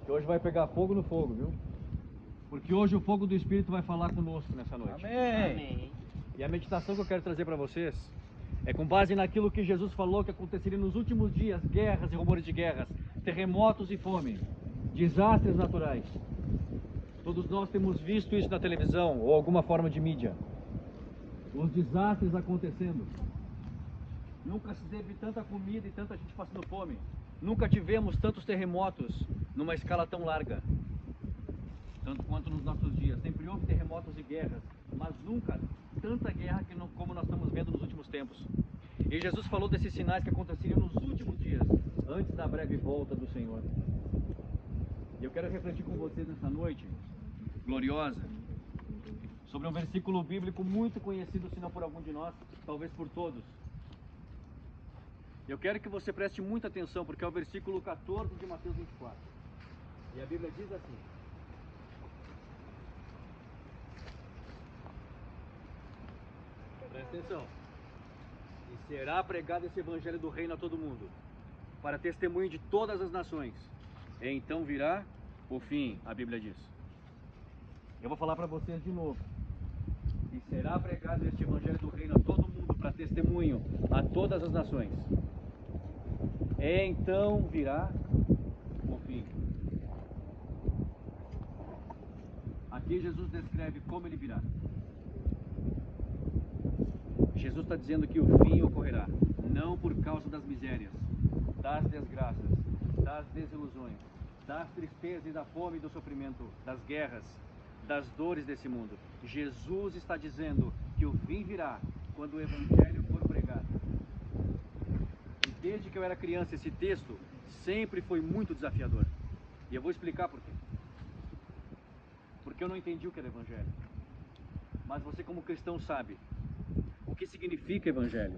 que hoje vai pegar fogo no fogo, viu? Porque hoje o fogo do Espírito vai falar conosco nessa noite. Amém. E a meditação que eu quero trazer para vocês é com base naquilo que Jesus falou que aconteceria nos últimos dias: guerras e rumores de guerras, terremotos e fome, desastres naturais. Todos nós temos visto isso na televisão ou alguma forma de mídia. Os desastres acontecendo. Nunca se teve tanta comida e tanta gente passando fome. Nunca tivemos tantos terremotos numa escala tão larga, tanto quanto nos nossos dias. Sempre houve terremotos e guerras, mas nunca tanta guerra como nós estamos vendo nos últimos tempos. E Jesus falou desses sinais que aconteceriam nos últimos dias, antes da breve volta do Senhor. E eu quero refletir com vocês nessa noite gloriosa sobre um versículo bíblico muito conhecido, se não por algum de nós, talvez por todos. Eu quero que você preste muita atenção, porque é o versículo 14 de Mateus 24. E a Bíblia diz assim: presta atenção. E será pregado esse evangelho do reino a todo mundo, para testemunho de todas as nações. E então virá o fim, a Bíblia diz. Eu vou falar para vocês de novo. E será pregado este evangelho do reino a todo mundo, para testemunho a todas as nações. E então virá o fim. Aqui Jesus descreve como ele virá. Jesus está dizendo que o fim ocorrerá, não por causa das misérias, das desgraças, das desilusões, das tristezas e da fome e do sofrimento, das guerras, das dores desse mundo. Jesus está dizendo que o fim virá quando o evangelho for pregado. E desde que eu era criança, esse texto sempre foi muito desafiador. E eu vou explicar por quê. Porque eu não entendi o que era evangelho. Mas você, como cristão, sabe o que significa evangelho.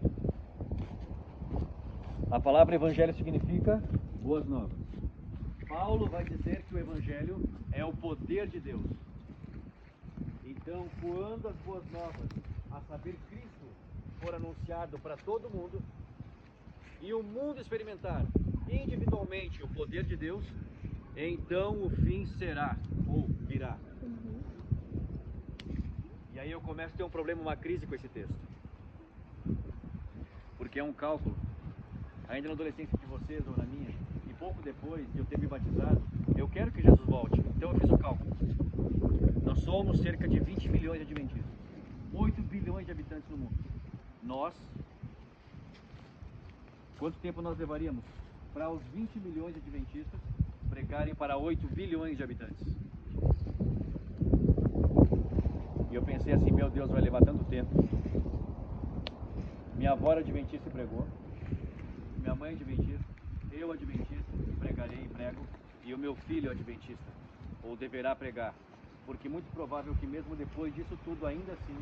A palavra evangelho significa boas novas. Paulo vai dizer que o evangelho é o poder de Deus. Então, quando as boas novas, a saber, Cristo, for anunciado para todo mundo, e o mundo experimentar individualmente o poder de Deus, então o fim será, ou virá. E aí eu começo a ter um problema, uma crise com esse texto. Porque é um cálculo. Ainda na adolescência de vocês ou na minha, e pouco depois de eu ter me batizado, eu quero que Jesus volte. Então eu fiz o cálculo. Nós somos cerca de 20 milhões de adventistas. 8 bilhões de habitantes no mundo. Nós, quanto tempo nós levaríamos para os 20 milhões de adventistas pregarem para 8 bilhões de habitantes? E eu pensei assim, meu Deus, vai levar tanto tempo. Minha avó era adventista e pregou. Minha mãe é adventista. Eu adventista, pregarei e prego. E o meu filho é adventista, ou deverá pregar. Porque muito provável que mesmo depois disso tudo, ainda assim,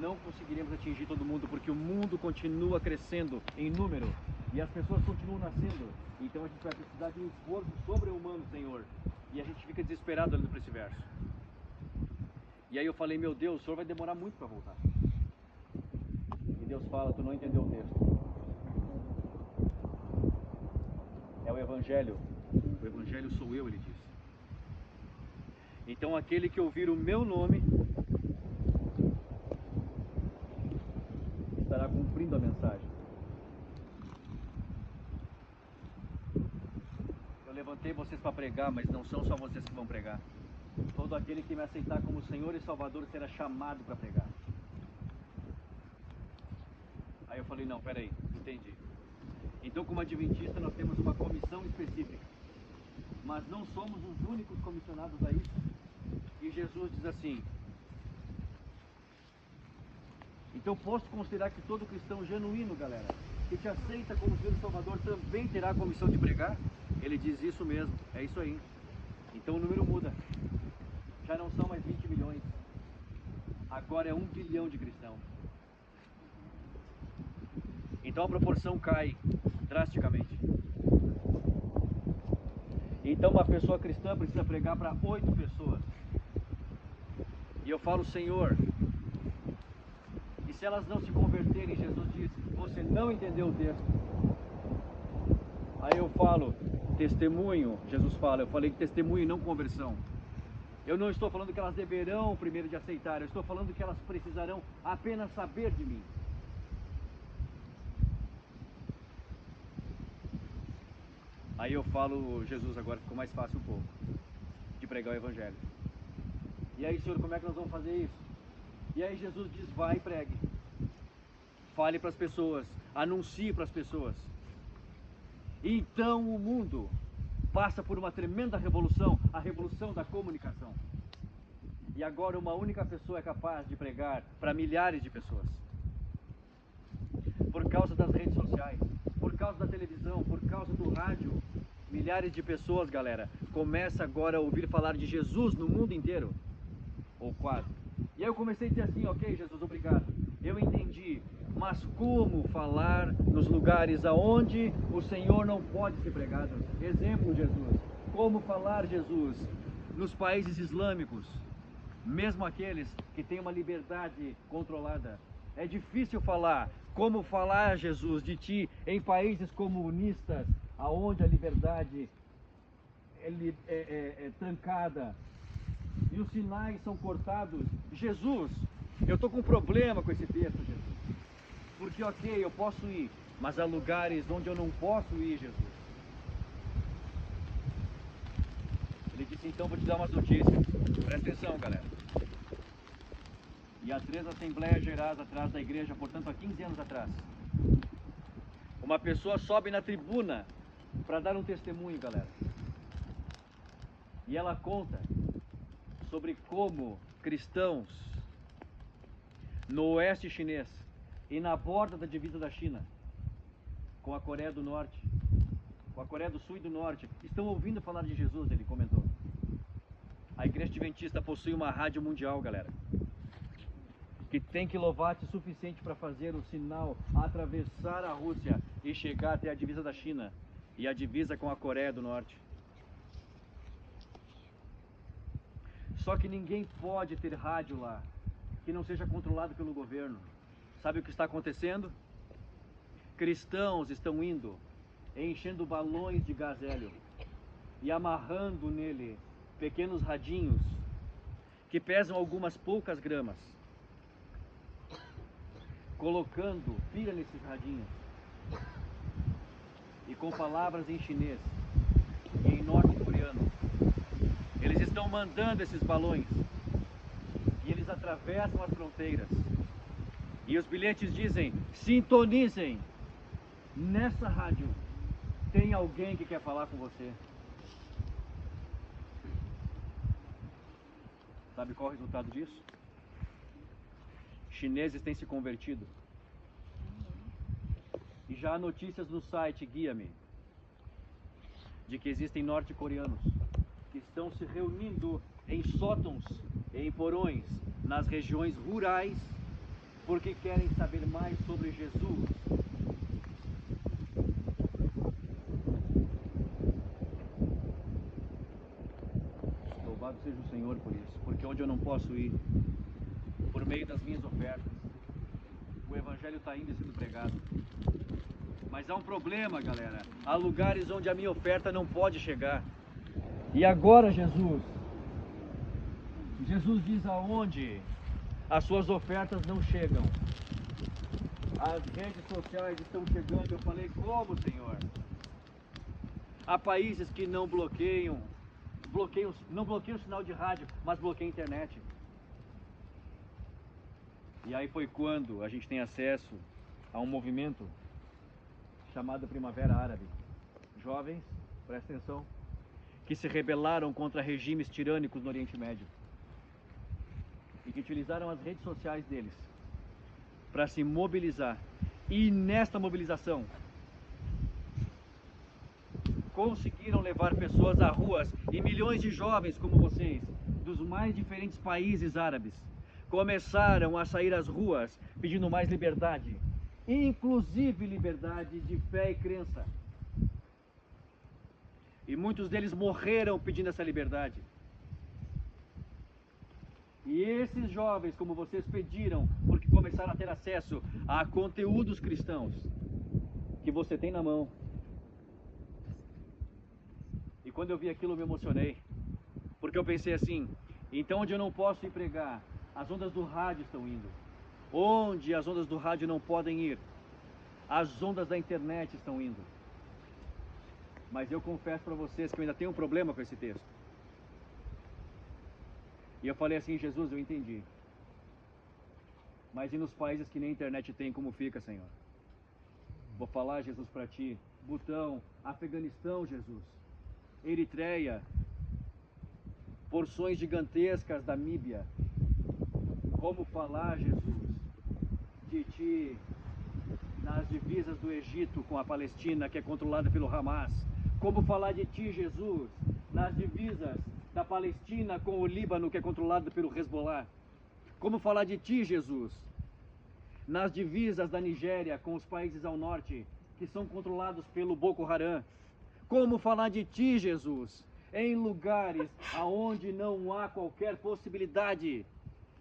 não conseguiremos atingir todo mundo, porque o mundo continua crescendo em número e as pessoas continuam nascendo. Então a gente vai precisar de um esforço sobre-humano, Senhor. E a gente fica desesperado olhando para esse verso. E aí eu falei, meu Deus, o Senhor vai demorar muito para voltar. E Deus fala, tu não entendeu o texto. É o Evangelho. O Evangelho sou eu, ele diz. Então aquele que ouvir o meu nome estará cumprindo a mensagem. Eu levantei vocês para pregar, mas não são só vocês que vão pregar. Todo aquele que me aceitar como Senhor e Salvador será chamado para pregar. Aí eu falei, não, peraí, entendi. Então, como adventista, nós temos uma comissão específica. Mas não somos os únicos comissionados a isso. E Jesus diz assim: então posso considerar que todo cristão genuíno, galera, que te aceita como Senhor e Salvador, também terá a comissão de pregar? Ele diz isso mesmo, é isso aí. Então o número muda. Já não são mais 20 milhões. Agora é 1 bilhão de cristãos. Então a proporção cai drasticamente. Então uma pessoa cristã precisa pregar para 8 pessoas. E eu falo, Senhor, e se elas não se converterem, Jesus diz, você não entendeu o texto. Aí eu falo, testemunho, Jesus fala, eu falei que testemunho e não conversão. Eu não estou falando que elas deverão primeiro de aceitar, eu estou falando que elas precisarão apenas saber de mim. Aí eu falo, Jesus, agora ficou mais fácil um pouco de pregar o evangelho. E aí, Senhor, como é que nós vamos fazer isso? E aí Jesus diz, vai e pregue. Fale para as pessoas, anuncie para as pessoas. Então o mundo passa por uma tremenda revolução, a revolução da comunicação. E agora uma única pessoa é capaz de pregar para milhares de pessoas. Por causa das redes sociais, por causa da televisão, por causa do rádio, milhares de pessoas, galera, começam agora a ouvir falar de Jesus no mundo inteiro. Ou quase. E aí eu comecei a dizer assim, ok, Jesus, obrigado. Eu entendi, mas como falar nos lugares aonde o Senhor não pode ser pregado? Exemplo, Jesus. Como falar, Jesus, nos países islâmicos, mesmo aqueles que têm uma liberdade controlada? É difícil falar. Como falar, Jesus, de Ti em países comunistas, aonde a liberdade é trancada e os sinais são cortados? Jesus, eu estou com um problema com esse texto, Jesus. Porque, ok, eu posso ir, mas há lugares onde eu não posso ir, Jesus. Ele disse, então vou te dar umas notícias. Presta atenção, galera. E há 3 Assembleias Gerais atrás da igreja, portanto há 15 anos atrás, uma pessoa sobe na tribuna para dar um testemunho, galera. E ela conta sobre como cristãos no oeste chinês e na borda da divisa da China com a Coreia do Norte, com a Coreia do Sul e do Norte, estão ouvindo falar de Jesus, ele comentou. A Igreja Adventista possui uma rádio mundial, galera, que tem quilowatt suficiente para fazer o sinal atravessar a Rússia e chegar até a divisa da China e a divisa com a Coreia do Norte. Só que ninguém pode ter rádio lá que não seja controlado pelo governo. Sabe o que está acontecendo? Cristãos estão indo, enchendo balões de gás hélio e amarrando nele pequenos radinhos que pesam algumas poucas gramas, colocando pilha nesses radinhos e com palavras em chinês e em norte-coreano. Eles estão mandando esses balões e eles atravessam as fronteiras. E os bilhetes dizem, sintonizem nessa rádio, tem alguém que quer falar com você. Sabe qual é o resultado disso? Chineses têm se convertido. E já há notícias no site Guia-me de que existem norte-coreanos que estão se reunindo em sótãos e em porões nas regiões rurais porque querem saber mais sobre Jesus. Louvado seja o Senhor por isso, porque onde eu não posso ir, por meio das minhas ofertas, o Evangelho está indo e sendo pregado. Mas há um problema, galera. Há lugares onde a minha oferta não pode chegar. E agora, Jesus diz aonde as suas ofertas não chegam. As redes sociais estão chegando. Eu falei, como, Senhor? Há países que não bloqueiam o sinal de rádio, mas bloqueiam a internet. E aí foi quando a gente tem acesso a um movimento chamado Primavera Árabe. Jovens, presta atenção, que se rebelaram contra regimes tirânicos no Oriente Médio e que utilizaram as redes sociais deles para se mobilizar. E nesta mobilização conseguiram levar pessoas a ruas, e milhões de jovens como vocês, dos mais diferentes países árabes, começaram a sair às ruas pedindo mais liberdade, inclusive liberdade de fé e crença. E muitos deles morreram pedindo essa liberdade. E esses jovens, como vocês, pediram porque começaram a ter acesso a conteúdos cristãos que você tem na mão. quando eu vi aquilo eu me emocionei, porque eu pensei assim, então onde eu não posso ir pregar, as ondas do rádio estão indo. Onde as ondas do rádio não podem ir, as ondas da internet estão indo. Mas eu confesso para vocês que eu ainda tenho um problema com esse texto. E eu falei assim, Jesus, eu entendi. Mas e nos países que nem internet tem, como fica, Senhor? Vou falar, Jesus, para ti. Butão, Afeganistão, Jesus. Eritreia. Porções gigantescas da Míbia. Como falar, Jesus, de ti nas divisas do Egito com a Palestina, que é controlada pelo Hamas. Como falar de ti, Jesus, nas divisas da Palestina com o Líbano, que é controlado pelo Hezbollah. Como falar de ti, Jesus, nas divisas da Nigéria com os países ao norte, que são controlados pelo Boko Haram. Como falar de ti, Jesus, em lugares aonde não há qualquer possibilidade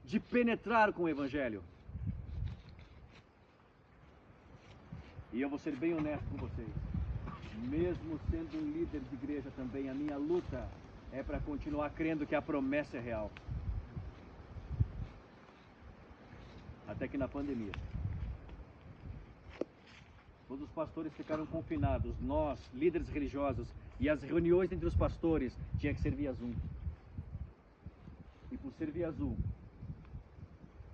de penetrar com o Evangelho. E eu vou ser bem honesto com vocês. Mesmo sendo um líder de igreja também, a minha luta é para continuar crendo que a promessa é real. Até que na pandemia, todos os pastores ficaram confinados. Nós, líderes religiosos, e as reuniões entre os pastores tinha que ser via Zoom. E por ser via Zoom,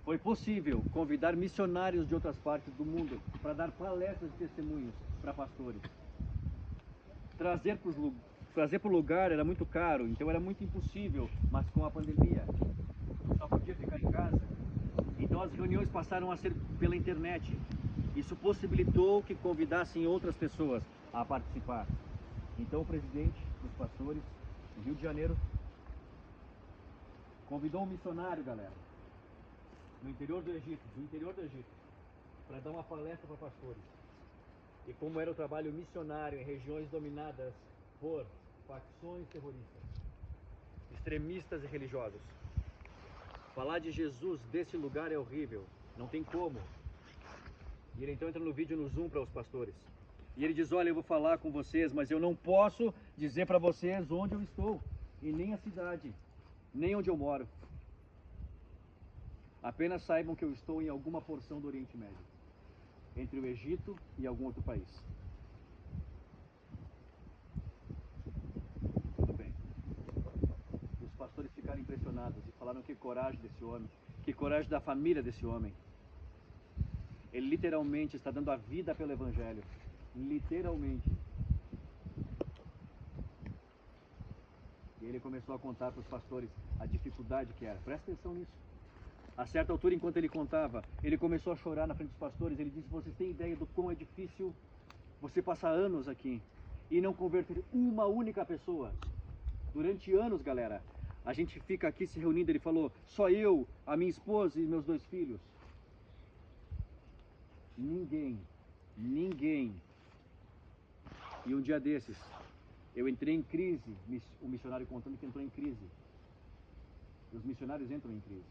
foi possível convidar missionários de outras partes do mundo para dar palestras de testemunhos para pastores. Trazer para o lugar era muito caro, então era muito impossível, mas com a pandemia só podia ficar em casa. Então as reuniões passaram a ser pela internet. Isso possibilitou que convidassem outras pessoas a participar. Então o presidente dos pastores do Rio de Janeiro convidou um missionário, galera, no interior do Egito, para dar uma palestra para pastores. E como era o trabalho missionário em regiões dominadas por facções terroristas, extremistas e religiosos. Falar de Jesus desse lugar é horrível, não tem como. E ele então entra no vídeo no Zoom para os pastores. E ele diz, olha, eu vou falar com vocês, mas eu não posso dizer para vocês onde eu estou, e nem a cidade, nem onde eu moro. Apenas saibam que eu estou em alguma porção do Oriente Médio, entre o Egito e algum outro país. Tudo bem. Os pastores ficaram impressionados e falaram que coragem desse homem, que coragem da família desse homem. Ele literalmente está dando a vida pelo Evangelho. Literalmente. E ele começou a contar para os pastores a dificuldade que era. Presta atenção nisso. A certa altura, enquanto ele contava, ele começou a chorar na frente dos pastores. Ele disse, vocês têm ideia do quão é difícil você passar anos aqui e não converter uma única pessoa? Durante anos, galera, a gente fica aqui se reunindo. Ele falou, só eu, a minha esposa e meus 2 filhos. Ninguém. E um dia desses, eu entrei em crise, o missionário contando que entrou em crise. Os missionários entram em crise.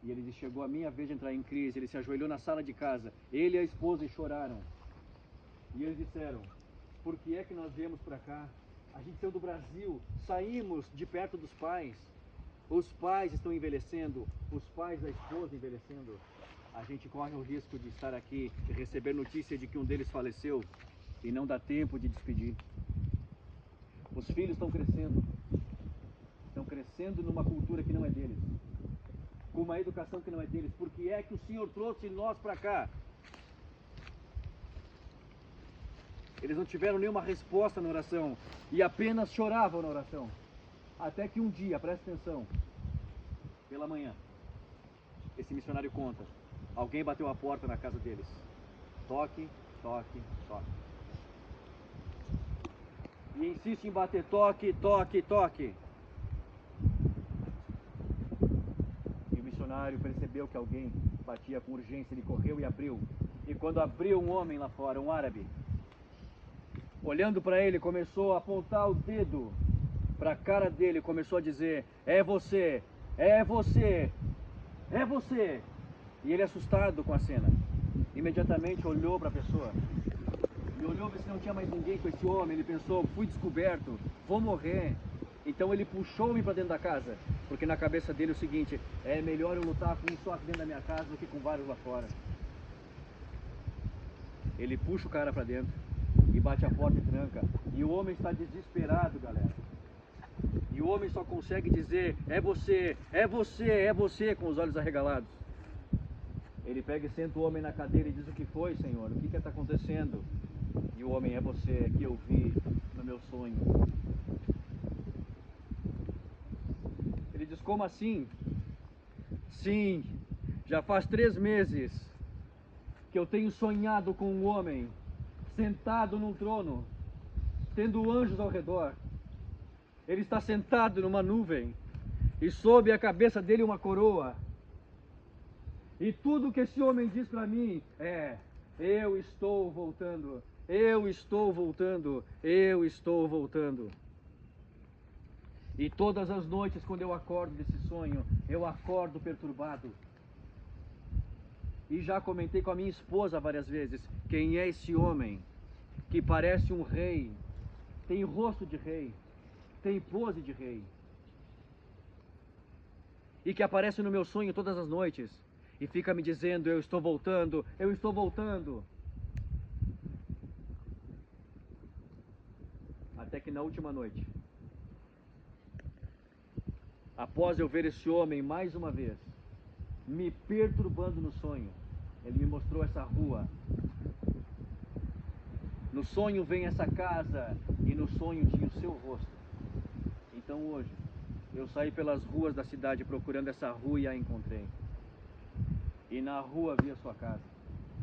E ele disse, chegou a minha vez de entrar em crise. Ele se ajoelhou na sala de casa, ele e a esposa, e choraram. E eles disseram, por que é que nós viemos para cá? A gente saiu do Brasil, saímos de perto dos pais. Os pais estão envelhecendo, os pais da esposa envelhecendo. A gente corre o risco de estar aqui e receber notícia de que um deles faleceu e não dá tempo de despedir. Os filhos estão crescendo numa cultura que não é deles, com uma educação que não é deles. Por que é que o Senhor trouxe nós para cá? Eles não tiveram nenhuma resposta na oração e apenas choravam na oração. Até que um dia, presta atenção, pela manhã, esse missionário conta, alguém bateu a porta na casa deles. Toque, toque, toque. E insiste em bater toque, toque, toque. E o missionário percebeu que alguém batia com urgência, ele correu e abriu. E quando abriu, um homem lá fora, um árabe, olhando para ele, começou a apontar o dedo para a cara dele, começou a dizer, é você, é você, é você. E ele, assustado com a cena, imediatamente olhou para a pessoa, e olhou ver se não tinha mais ninguém com esse homem. Ele pensou, fui descoberto, vou morrer. Então ele puxou o homem para dentro da casa, porque na cabeça dele é o seguinte, é melhor eu lutar com um só aqui dentro da minha casa do que com vários lá fora. Ele puxa o cara para dentro e bate a porta e tranca. E o homem está desesperado, galera. E o homem só consegue dizer, é você, é você, é você, com os olhos arregalados. Ele pega e senta o homem na cadeira e diz, o que foi, Senhor? O que está acontecendo? E o homem, é você que eu vi no meu sonho. Ele diz, como assim? Sim, já faz 3 meses que eu tenho sonhado com um homem sentado num trono, tendo anjos ao redor. Ele está sentado numa nuvem e sob a cabeça dele uma coroa. E tudo que esse homem diz para mim é, eu estou voltando, eu estou voltando, eu estou voltando. E todas as noites quando eu acordo desse sonho, eu acordo perturbado. E já comentei com a minha esposa várias vezes, quem é esse homem que parece um rei, tem rosto de rei, tem pose de rei, e que aparece no meu sonho todas as noites, e fica me dizendo, eu estou voltando, eu estou voltando. Até que na última noite, após eu ver esse homem mais uma vez, me perturbando no sonho, ele me mostrou essa rua. No sonho vem essa casa, e no sonho tinha o seu rosto. Então hoje, eu saí pelas ruas da cidade procurando essa rua e a encontrei. E na rua vi a sua casa.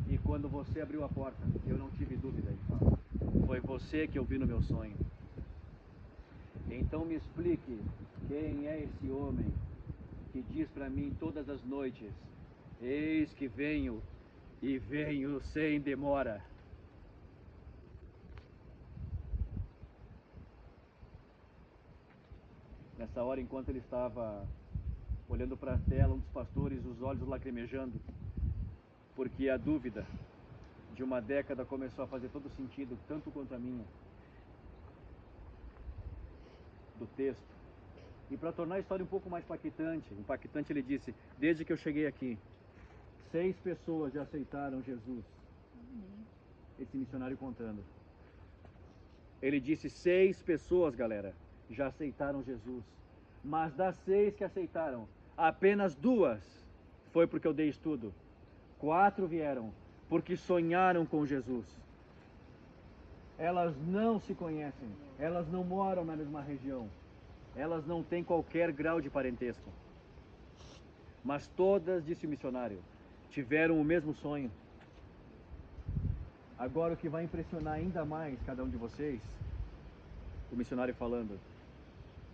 E quando você abriu a porta, eu não tive dúvida, ele fala. Foi você que eu vi no meu sonho. Então me explique, quem é esse homem que diz para mim todas as noites, eis que venho, e venho sem demora. Nessa hora, enquanto ele estava olhando para a tela, um dos pastores, os olhos lacrimejando, porque a dúvida de uma década começou a fazer todo sentido, tanto quanto a minha, do texto. E para tornar a história um pouco mais impactante, ele disse, desde que eu cheguei aqui, 6 pessoas já aceitaram Jesus. Esse missionário contando. Ele disse, 6 pessoas, galera, já aceitaram Jesus. Mas das 6 que aceitaram, apenas 2 foi porque eu dei estudo. 4 vieram porque sonharam com Jesus. Elas não se conhecem, elas não moram na mesma região, elas não têm qualquer grau de parentesco. Mas todas, disse o missionário, tiveram o mesmo sonho. Agora o que vai impressionar ainda mais cada um de vocês, o missionário falando,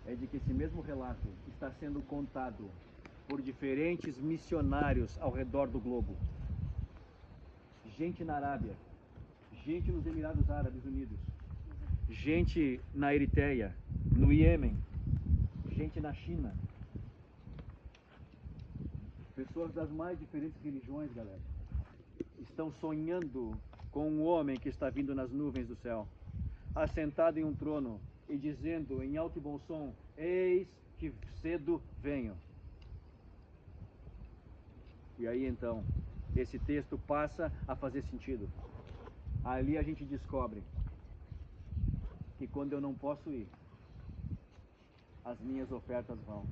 é de que esse mesmo relato está sendo contado por diferentes missionários ao redor do globo. Gente na Arábia, gente nos Emirados Árabes Unidos, gente na Eritreia, no Iêmen, gente na China. Pessoas das mais diferentes religiões, galera, estão sonhando com um homem que está vindo nas nuvens do céu, assentado em um trono e dizendo em alto e bom som, eis que cedo venho. E aí então, esse texto passa a fazer sentido. Ali a gente descobre que quando eu não posso ir, as minhas ofertas vão.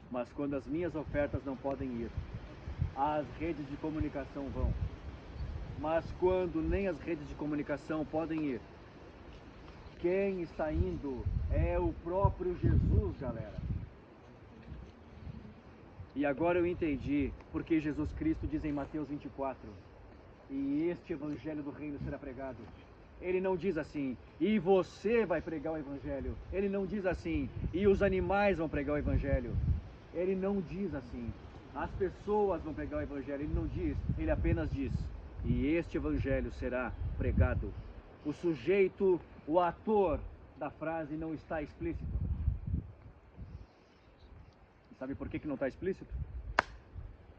Mas quando as minhas ofertas não podem ir, as redes de comunicação vão. Mas quando nem as redes de comunicação podem ir, quem está indo é o próprio Jesus, galera. E agora eu entendi porque Jesus Cristo diz em Mateus 24, e este evangelho do reino será pregado. Ele não diz assim, e você vai pregar o evangelho. Ele não diz assim, e os animais vão pregar o evangelho. Ele não diz assim, as pessoas vão pregar o evangelho. Ele não diz, ele apenas diz, e este evangelho será pregado. O sujeito, o ator da frase não está explícito. E sabe por que não está explícito?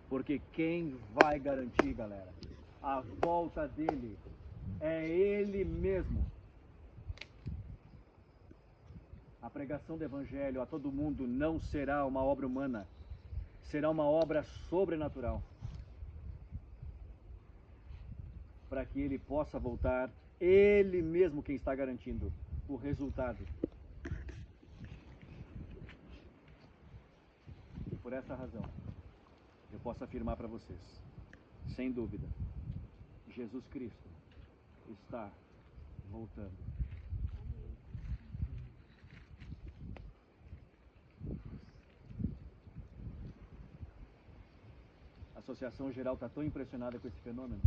Porque quem vai garantir, galera, a volta dele É Ele mesmo. A pregação do Evangelho a todo mundo não será uma obra humana, será uma obra sobrenatural. Para que Ele possa voltar, Ele mesmo quem está garantindo o resultado. E por essa razão, eu posso afirmar para vocês, sem dúvida, Jesus Cristo está voltando. A Associação Geral está tão impressionada com esse fenômeno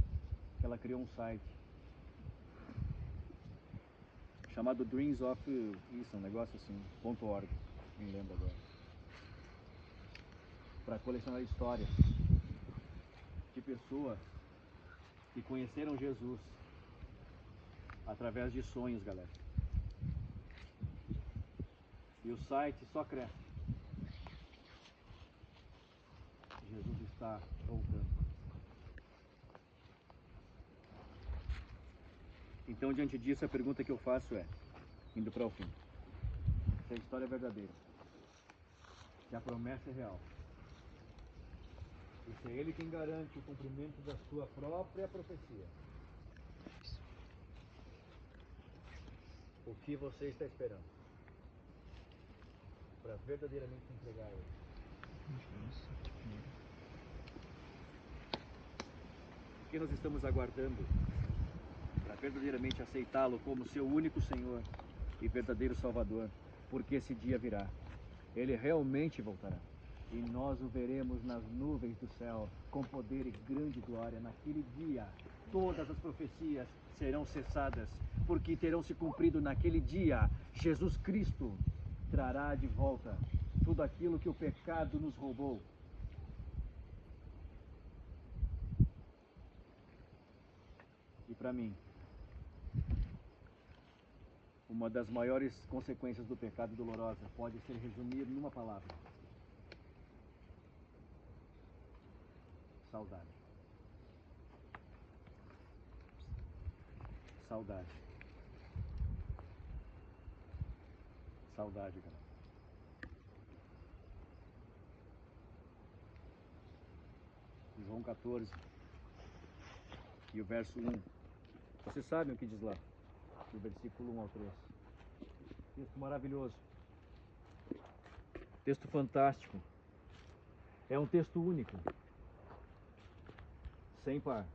que ela criou um site chamado Dreams of isso, um negócio assim, .org, não lembro agora, para colecionar histórias de pessoas que conheceram Jesus através de sonhos, galera. E o site só cresce. Jesus está voltando. Então, diante disso, a pergunta que eu faço é, indo para o fim, se a história é verdadeira, se a promessa é real, e se é Ele quem garante o cumprimento da sua própria profecia, o que você está esperando para verdadeiramente se entregar a Ele? O que nós estamos aguardando para verdadeiramente aceitá-lo como seu único Senhor e verdadeiro Salvador? Porque esse dia virá. Ele realmente voltará. E nós o veremos nas nuvens do céu, com poder e grande glória. Naquele dia, todas as profecias serão cessadas, porque terão se cumprido naquele dia. Jesus Cristo trará de volta tudo aquilo que o pecado nos roubou. E para mim, uma das maiores consequências do pecado dolorosa pode ser resumir numa palavra: saudade. Saudade. Saudade, cara. João 14 e o verso 1. Vocês sabem o que diz lá? Do versículo 1 ao 3. Texto maravilhoso. Texto fantástico. É um texto único. Sem par.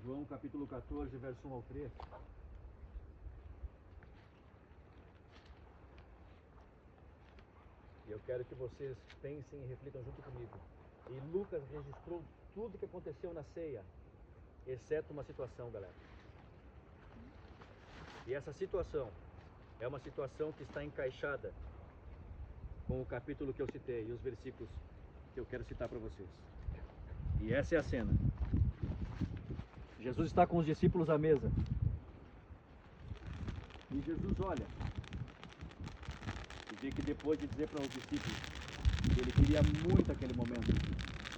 João capítulo 14, verso 1 ao 3. E eu quero que vocês pensem e reflitam junto comigo. E Lucas registrou tudo o que aconteceu na ceia, exceto uma situação, galera. E essa situação é uma situação que está encaixada com o capítulo que eu citei e os versículos que eu quero citar para vocês. E essa é a cena. Jesus está com os discípulos à mesa. E Jesus olha e vê que depois de dizer para os discípulos que ele queria muito aquele momento,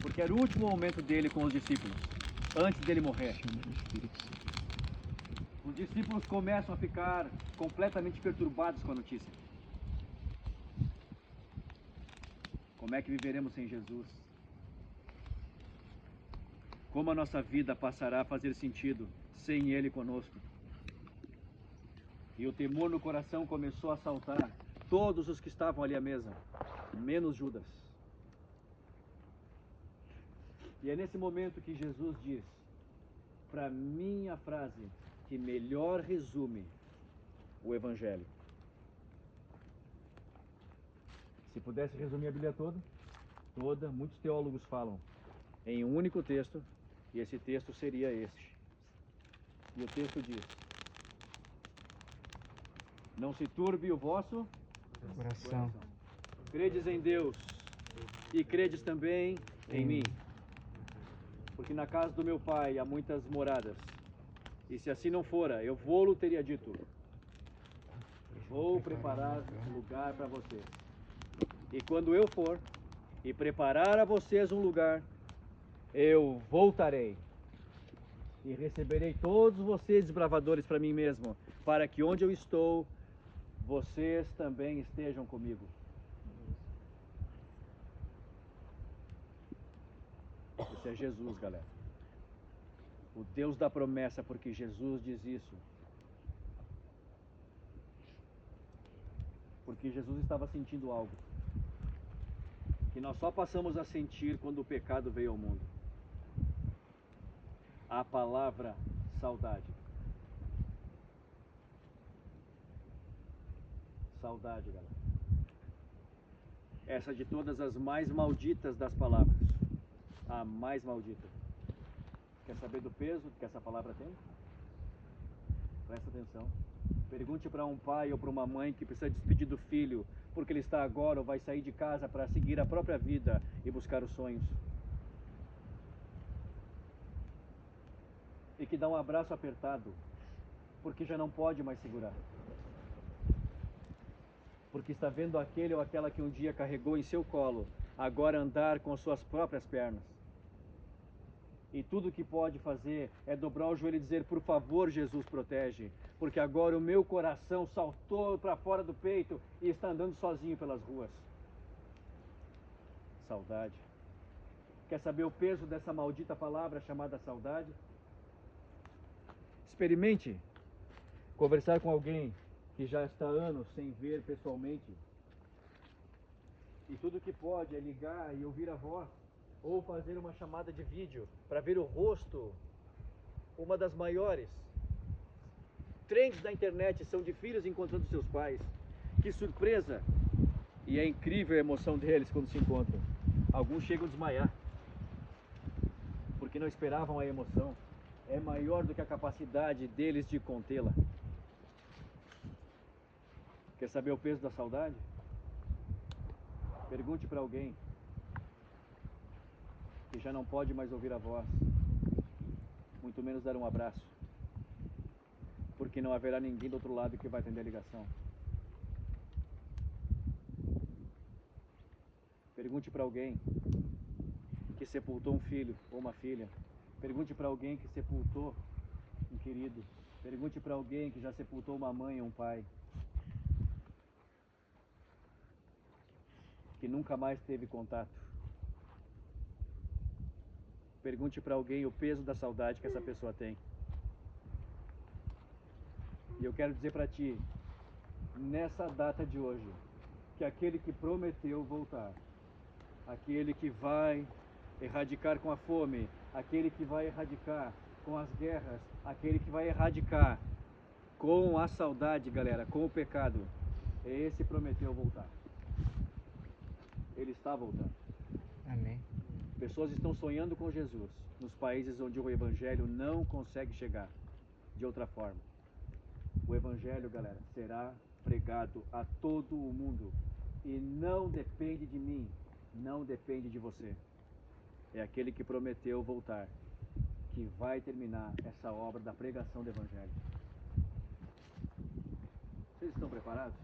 porque era o último momento dele com os discípulos, antes dele morrer. Os discípulos começam a ficar completamente perturbados com a notícia. Como é que viveremos sem Jesus? Como a nossa vida passará a fazer sentido sem Ele conosco? E o temor no coração começou a assaltar todos os que estavam ali à mesa, menos Judas. E é nesse momento que Jesus diz, para mim, a frase que melhor resume o Evangelho. Se pudesse resumir a Bíblia toda, muitos teólogos falam em um único texto, e esse texto seria este. E o texto diz: não se turbe o vosso coração. Credes em Deus e credes também em mim. Porque na casa do meu pai há muitas moradas. E se assim não fora, eu vou-lo teria dito: vou preparar lugar para vocês. E quando eu for e preparar a vocês um lugar, eu voltarei E receberei todos vocês, desbravadores, para mim mesmo, para que onde eu estou, vocês também estejam comigo. Esse é Jesus, galera. O Deus da promessa, porque Jesus diz isso. Porque Jesus estava sentindo algo que nós só passamos a sentir quando o pecado veio ao mundo. A palavra saudade. Saudade, galera. Essa de todas as mais malditas das palavras. A mais maldita. Quer saber do peso que essa palavra tem? Presta atenção. Pergunte para um pai ou para uma mãe que precisa despedir do filho, porque ele está agora ou vai sair de casa para seguir a própria vida e buscar os sonhos. E que dá um abraço apertado, porque já não pode mais segurar. Porque está vendo aquele ou aquela que um dia carregou em seu colo, agora andar com as suas próprias pernas. E tudo o que pode fazer é dobrar o joelho e dizer: por favor, Jesus, protege, porque agora o meu coração saltou para fora do peito e está andando sozinho pelas ruas. Saudade. Quer saber o peso dessa maldita palavra chamada saudade? Experimente conversar com alguém que já está anos sem ver pessoalmente. E tudo que pode é ligar e ouvir a voz, ou fazer uma chamada de vídeo para ver o rosto. Uma das maiores trends da internet são de filhos encontrando seus pais. Que surpresa! E é incrível a emoção deles quando se encontram. Alguns chegam a desmaiar, porque não esperavam a emoção. É maior do que a capacidade deles de contê-la. Quer saber o peso da saudade? Pergunte para alguém que já não pode mais ouvir a voz, muito menos dar um abraço, porque não haverá ninguém do outro lado que vai atender a ligação. Pergunte para alguém que sepultou um filho ou uma filha. Pergunte para alguém que sepultou um querido. Pergunte para alguém que já sepultou uma mãe ou um pai, que nunca mais teve contato. Pergunte para alguém o peso da saudade que essa pessoa tem. E eu quero dizer para ti, nessa data de hoje, que aquele que prometeu voltar, aquele que vai erradicar com a fome, aquele que vai erradicar com as guerras, aquele que vai erradicar com a saudade, galera, com o pecado, esse prometeu voltar. Ele está voltando. Amém. Pessoas estão sonhando com Jesus nos países onde o Evangelho não consegue chegar de outra forma. O Evangelho, galera, será pregado a todo o mundo e não depende de mim, não depende de você. É aquele que prometeu voltar que vai terminar essa obra da pregação do Evangelho. Vocês estão preparados?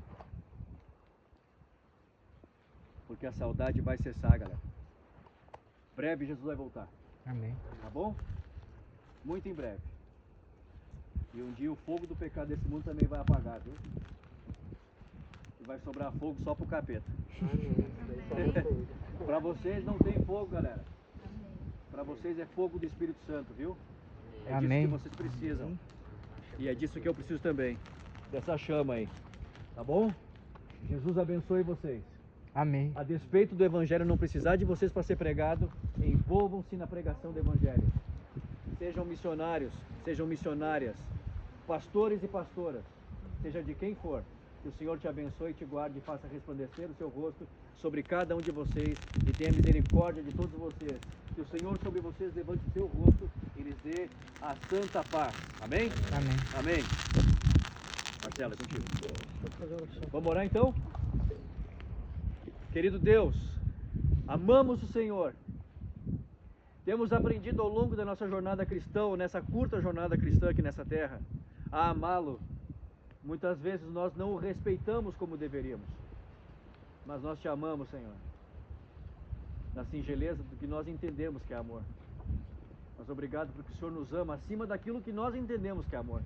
Porque a saudade vai cessar, galera. Breve Jesus vai voltar. Amém. Tá bom? Muito em breve. E um dia o fogo do pecado desse mundo também vai apagar, viu? E vai sobrar fogo só pro capeta. Para vocês não tem fogo, galera. Para vocês é fogo do Espírito Santo, viu? É Amém. disso que vocês precisam. E é disso que eu preciso também. Dessa chama aí. Tá bom? Jesus abençoe vocês. Amém. A despeito do Evangelho não precisar de vocês para ser pregado, envolvam-se na pregação do Evangelho. Sejam missionários, sejam missionárias, pastores e pastoras, seja de quem for. Que o Senhor te abençoe, te guarde e faça resplandecer o seu rosto sobre cada um de vocês e tenha misericórdia de todos vocês. Que o Senhor sobre vocês levante o seu rosto e lhes dê a santa paz. Amém? Amém. Amém. Marcelo, é contigo. Vamos orar então? Querido Deus, amamos o Senhor. Temos aprendido ao longo da nossa jornada cristã, nessa curta jornada cristã aqui nessa terra, a amá-lo. Muitas vezes nós não o respeitamos como deveríamos, mas nós te amamos, Senhor, na singeleza do que nós entendemos que é amor. Mas obrigado porque o Senhor nos ama acima daquilo que nós entendemos que é amor.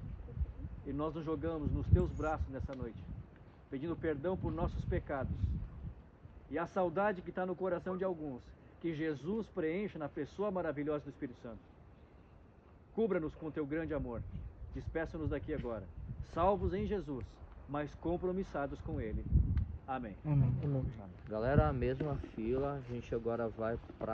E nós nos jogamos nos teus braços nessa noite, pedindo perdão por nossos pecados. E a saudade que está no coração de alguns, que Jesus preencha na pessoa maravilhosa do Espírito Santo. Cubra-nos com teu grande amor. Despeça-nos daqui agora, salvos em Jesus, mas compromissados com Ele. Amém. Galera, a mesma fila, a gente agora vai para